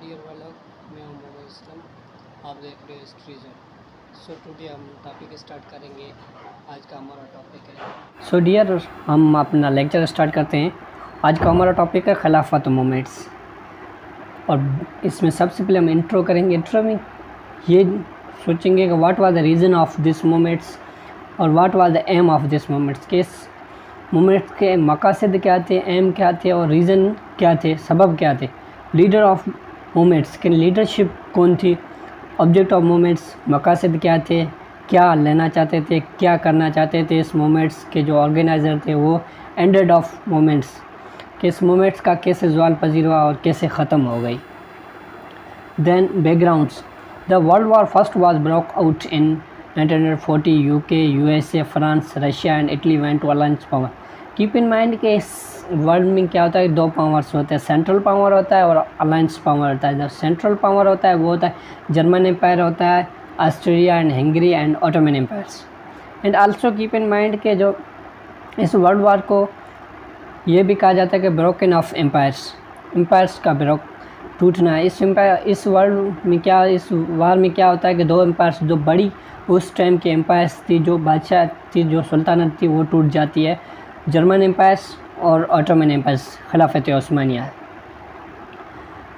Dear वालों, मैं हूं मोहम्मद असलम। आप देख रहे हैं हिस्ट्री जोन। सो टुडे हम टॉपिक स्टार्ट करेंगे। आज का हमारा टॉपिक है सो डियर, हम अपना लेक्चर स्टार्ट करते हैं। आज का हमारा टॉपिक है खिलाफत मूवमेंट्स, और इसमें सबसे पहले हम इंट्रो करेंगे। इंट्रो में ये सोचेंगे कि what was the reason of this movements और what was the aim of this movements. के मूवमेंट्स के मकासद क्या थे, एम क्या थे और रीज़न क्या थे, सबब क्या थे। लीडर ऑफ मूवमेंट्स के लीडरशिप कौन थी, ऑब्जेक्ट ऑफ मूवमेंट्स, मकासद क्या थे, क्या लेना चाहते थे, क्या करना चाहते थे इस मूवमेंट्स के जो ऑर्गेनाइज़र थे वो, एंडेड ऑफ मूवमेंट्स कि इस मूवमेंट्स का कैसे ज़वाल पजीर हुआ और कैसे ख़त्म हो गई। Then backgrounds, the world war first was broke out in 1940। UK, USA, France, Russia and Italy went to alliance power. Keep in mind कि इस वर्ल्ड में क्या होता है, दो पावर्स होते हैं, सेंट्रल पावर होता है और अलायंस पावर होता है। जो सेंट्रल पावर होता है वो होता है जर्मन एम्पायर होता है, Austria and Hungary and Ottoman empires. And also keep in mind के जो इस वर्ल्ड वार को ये भी कहा जाता है कि ब्रोकन ऑफ एम्पायर्स का ब्रोक टूटना है। इस वर्ल्ड में क्या, इस वार में क्या होता है कि दो एम्पायर्स जो बड़ी उस टाइम के एम्पायर्स थी, जो बादशाह थी, जो सुल्तानत थी, वो टूट जाती है। जर्मन एम्पायर्स और ऑटोमन एम्पायर्स, खिलाफत उस्मानिया।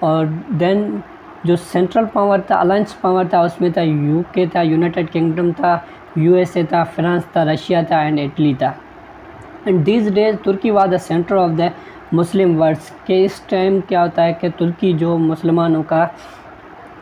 और देन जो सेंट्रल पावर था, अलायंस पावर था, उसमें था यूके था, यूनाइटेड किंगडम था, यूएसए था, फ्रांस था, रशिया था एंड इटली था। एंड दीज डेज तुर्की was the centre of the Muslim worlds के इस टाइम क्या होता है कि तुर्की जो मुसलमानों का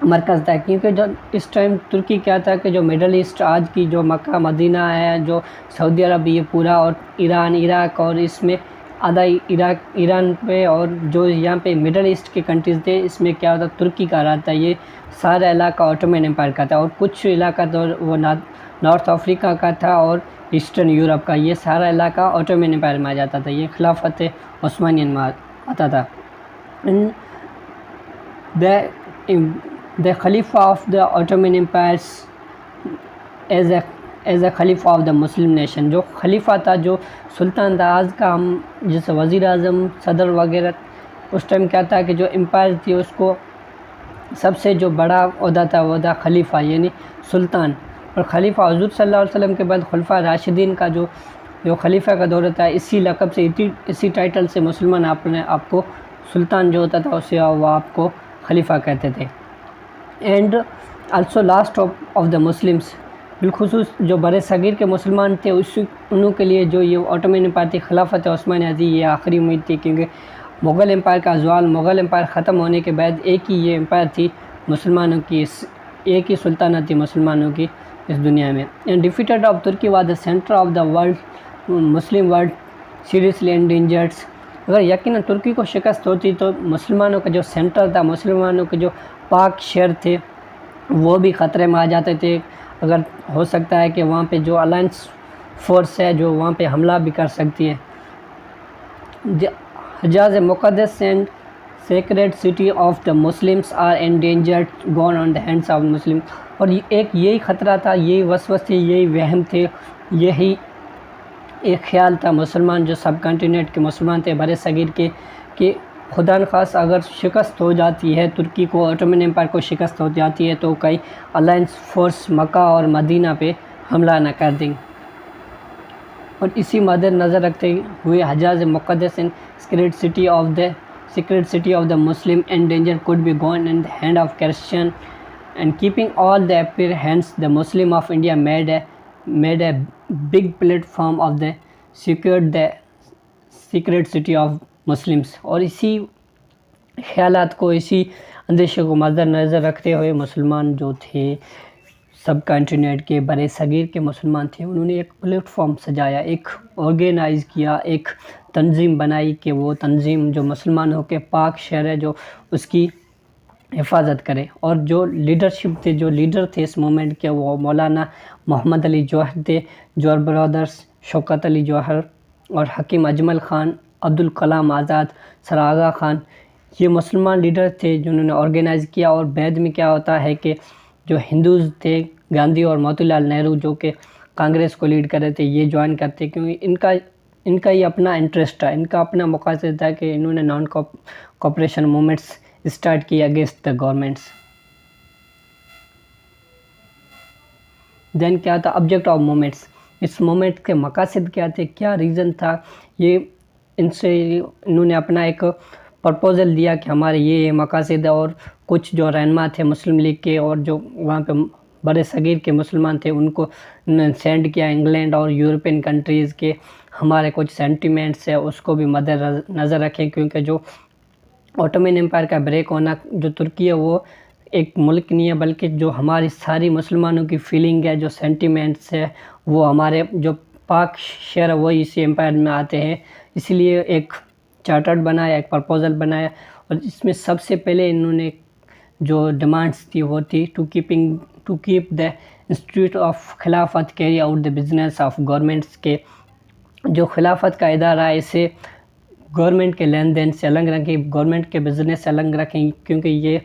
मरकज़ था, क्योंकि जो इस टाइम तुर्की क्या था कि जो मिडल ईस्ट, आज की जो मक्का मदीना है, जो सऊदी अरब, ये पूरा, और ईरान, इराक़, और इसमें आधा ईरान पे, और जो यहाँ पे मिडल ईस्ट के कंट्रीज़ थे, इसमें क्या होता, तुर्की का रहा था। ये सारा इलाका ऑटोमन एम्पायर का था, और कुछ इलाका तो वो नॉर्थ अफ्रीका का था और ईस्टर्न यूरोप का। ये सारा इलाका ऑटोमन एम्पायर में आ जाता था, ये खिलाफत उस्मानियन में आता था। द खलीफा of the Ottoman empires as a खलीफा ऑफ द मुस्लिम नेशन, जो खलीफा था, जो सुल्तान था। आज का हम जैसे वज़ीर आज़म, सदर वगैरह, उस टाइम क्या था कि जो एम्पायर थी उसको सबसे जो बड़ा ओहदा था वो था खलीफा, यानी सुल्तान। और खलीफा हुज़ूर सल्लल्लाहु अलैहि वसल्लम के बाद खुलफा राशिदीन का जो खलीफा का दौर था, इसी लक़ब से, इसी टाइटल से मुसलमान अपने आपको सुल्तान जो होता था उसे वो आपको खलीफा कहते थे। And also last of the Muslims, बिलखुसूस जो बड़े सगीर के मुसलमान थे, उन्हों के लिए जो ये ऑटोमन एम्पायर थी, खिलाफत उस्मानिया थी, ये आखिरी उम्मीद थी। क्योंकि मुग़ल एम्पायर का ज़वाल, मुग़ल एम्पायर ख़त्म होने के बाद एक ही ये एम्पायर थी मुसलमानों की, एक ही सुल्तानत थी मुसलमानों की इस दुनिया में। एंड डिफीटेड ऑफ तुर्की was the centre of the world, Muslim world seriously endangered. अगर यकीनन तुर्की को शिकस्त होती तो मुसलमानों का जो सेंटर था, मुसलमानों के जो पाक शहर थे, वो भी ख़तरे में आ जाते थे। अगर हो सकता है कि वहाँ पे जो अलायंस फोर्स है जो वहाँ पे हमला भी कर सकती है। हजाज मुक़द्दस and sacred city of the Muslims are endangered, gone on the hands of Muslim. और यही ख़तरा था, यही वसवस थे, यही वहम थे, यही एक ख़्याल था मुसलमान, जो सब कॉन्टिनेंट के मुसलमान थे, बड़े सगीर के, कि खुदा न खास अगर शिकस्त हो जाती है तुर्की को, ऑटोमन एम्पायर को शिकस्त हो जाती है, तो कई अलायंस फोर्स मक्का और मदीना पे हमला न कर दें। और इसी मद्देनज़र रखते हुए हजाज मुक़द्दस and secret city of the Muslim and danger could be gone in the hand of Christian. And keeping all the upper hands, the Muslim of India made a big platform of the secret city of Muslims। और इसी ख्यालात को, इसी अंदेशे को मद्देनज़र रखते हुए मुसलमान जो थे, सब कॉन्टिनेंट के बड़े सगीर के मुसलमान थे, उन्होंने एक प्लेटफॉर्म सजाया, एक ऑर्गेनाइज़ किया, एक तंजीम बनाई कि वो तंजीम जो मुसलमानों के पाक शहर है, जो उसकी हिफाजत करे। और जो लीडरशिप थे, जो लीडर थे इस मूवमेंट के, वो मौलाना मोहम्मद अली जौहर थे, जौहर ब्रदर्स, शौकत अली जौहर और हकीम अजमल ख़ान, अब्दुल कलाम आज़ाद, सर आगा ख़ान, ये मुसलमान लीडर थे जिन्होंने ऑर्गेनाइज़ किया। और बाद में क्या होता है कि जो हिंदूज़ थे, गांधी और मोतीलाल नेहरू, जो कि कांग्रेस को लीड कर रहे थे, ये ज्वाइन करते, क्योंकि इनका ये अपना इंटरेस्ट था, इनका अपना मकसद था कि इन्होंने नॉन कोऑपरेशन मूवमेंट्स اسٹارٹ کی اگینسٹ دا گورنمنٹس. دین کیا تھا آبجیکٹ آف مومنٹس. اس مومنٹ کے مقاصد کیا تھے, کیا ریزن تھا, یہ ان سے انہوں نے اپنا ایک پرپوزل دیا کہ ہمارے یہ مقاصد ہے, اور کچھ جو رہنما تھے مسلم لیگ کے اور جو وہاں پہ بڑے صغیر کے مسلمان تھے ان کو سینڈ کیا انگلینڈ اور یورپین کنٹریز کے ہمارے کچھ سینٹیمنٹس ہے اس کو بھی مد نظر رکھیں, کیونکہ جو اوٹومن امپائر کا بریک ہونا, جو ترکی ہے وہ ایک ملک نہیں ہے بلکہ جو ہماری ساری مسلمانوں کی فیلنگ ہے, جو سینٹیمنٹس ہے وہ ہمارے جو پاک شہر ہے وہی اسی امپائر میں آتے ہیں. اس لیے ایک چارٹرڈ بنایا, ایک پرپوزل بنایا, اور اس میں سب سے پہلے انہوں نے جو ڈیمانڈس تھی وہ تھی to keep the institute of خلافت carry out the business of governments, کے جو خلافت کا ادارہ ہے اسے گورنمنٹ کے لین دین سے الگ رکھیں, گورنمنٹ کے بزنس سے الگ رکھیں, کیونکہ یہ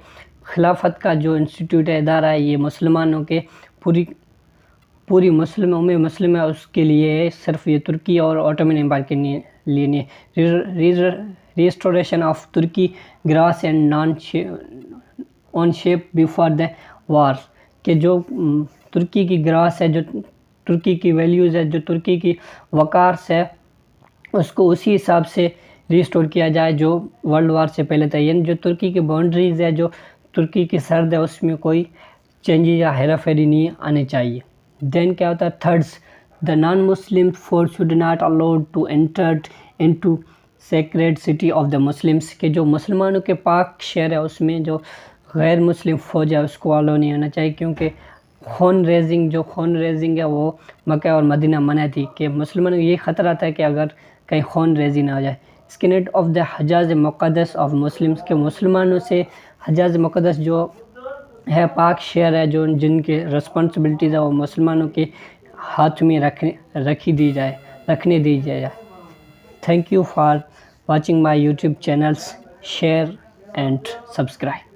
خلافت کا جو انسٹیٹیوٹ ہے ادارہ ہے یہ مسلمانوں کے پوری مسلم ہے اس کے لیے ہے, صرف یہ ترکی اور اوٹومن امپائر کے لیے نہیں. ریسٹوریشن آف ترکی گراس and on shape before the war, کہ جو ترکی کی گراس ہے, جو ترکی کی ویلیوز ہے, جو ترکی کی وقار ہے, اس کو اسی حساب سے ریسٹور کیا جائے جو ورلڈ وار سے پہلے تھا. یعنی جو ترکی کی باؤنڈریز ہے, جو ترکی کی سرحد ہے, اس میں کوئی چینجز یا ہیرا پھیری نہیں آنی چاہیے. دین کیا ہوتا ہے thirds, the non Muslim force should not allowed to enter into sacred city of the Muslims, کہ جو مسلمانوں کے پاک شہر ہے اس میں جو غیر مسلم فوج ہے اس کو الاؤ نہیں ہونا چاہیے, کیونکہ خون ریزنگ ہے وہ مکہ اور مدینہ منع تھی, کہ مسلمانوں کو یہ خطرہ تھا کہ اگر کہیں خون ریزی نہ ہو جائے. اسکنیٹ آف دا حجاز مقدس آف مسلمس, کے مسلمانوں سے حجاز مقدس جو ہے پاک شہر ہے, جو جن کے رسپانسبلٹیز ہے وہ مسلمانوں کے ہاتھ میں رکھنے دی جائے. Thank you for watching my YouTube channels, share and subscribe.